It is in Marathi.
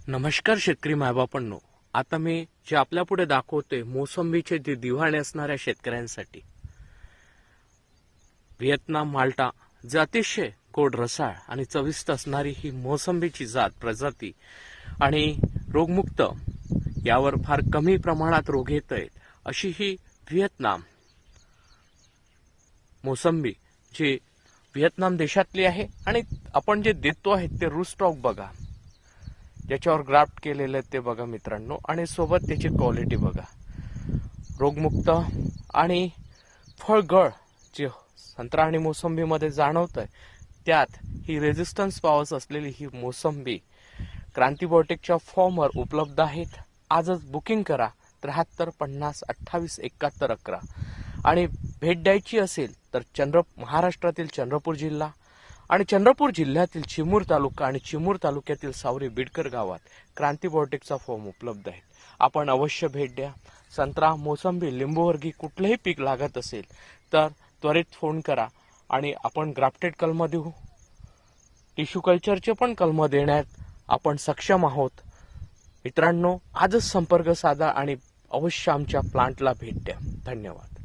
नमस्कार शेतकरी मायबापांनो, आता मी जे आपल्या पुढे दाखवतोय मोसंबीचे जे दिवाणे असणाऱ्या शेतकऱ्यांसाठी व्हिएतनाम माल्टा जे अतिशय गोड रसाळ आणि चविष्ट असणारी ही मोसंबीची जात प्रजाती आणि रोगमुक्त यावर फार कमी प्रमाणात रोग येत आहेत अशी ही व्हिएतनाम मोसंबी जी व्हिएतनाम देशातली आहे आणि आपण जे देतो आहे ते रूस्टॉक बघा, ज्याच्यावर ग्राफ्ट केलेलं ते बघा मित्रांनो, आणि सोबत त्याची क्वालिटी बघा, रोगमुक्त आणि फळगळ जे संत्रा आणि मोसंबीमध्ये जाणवतंय त्यात ही रेझिस्टन्स पॉवर्स असलेली ही मोसंबी क्रांतीबॉटेकच्या फॉर्मवर उपलब्ध आहेत. आजच बुकिंग करा 73 50 28 71 11 आणि भेट द्यायची असेल तर महाराष्ट्रातील चंद्रपूर जिल्हा आणि चंद्रपूर जिल्ह्यातील चिमूर तालुका आणि चिमूर तालुक्यातील सावरी बिडकर गावात क्रांतीबॉटेकचा फॉर्म उपलब्ध आहे. आपण अवश्य भेट द्या. संत्रा, मोसंबी, लिंबूवर्गी कुठलेही पीक लागत असेल तर त्वरित फोन करा आणि आपण ग्राफ्टेड कलम देऊ, टिश्यू कल्चरचे पण कलम देण्यात आपण सक्षम आहोत. मित्रांनो, आजच संपर्क साधा आणि अवश्य आमच्या प्लांटला भेट द्या. धन्यवाद.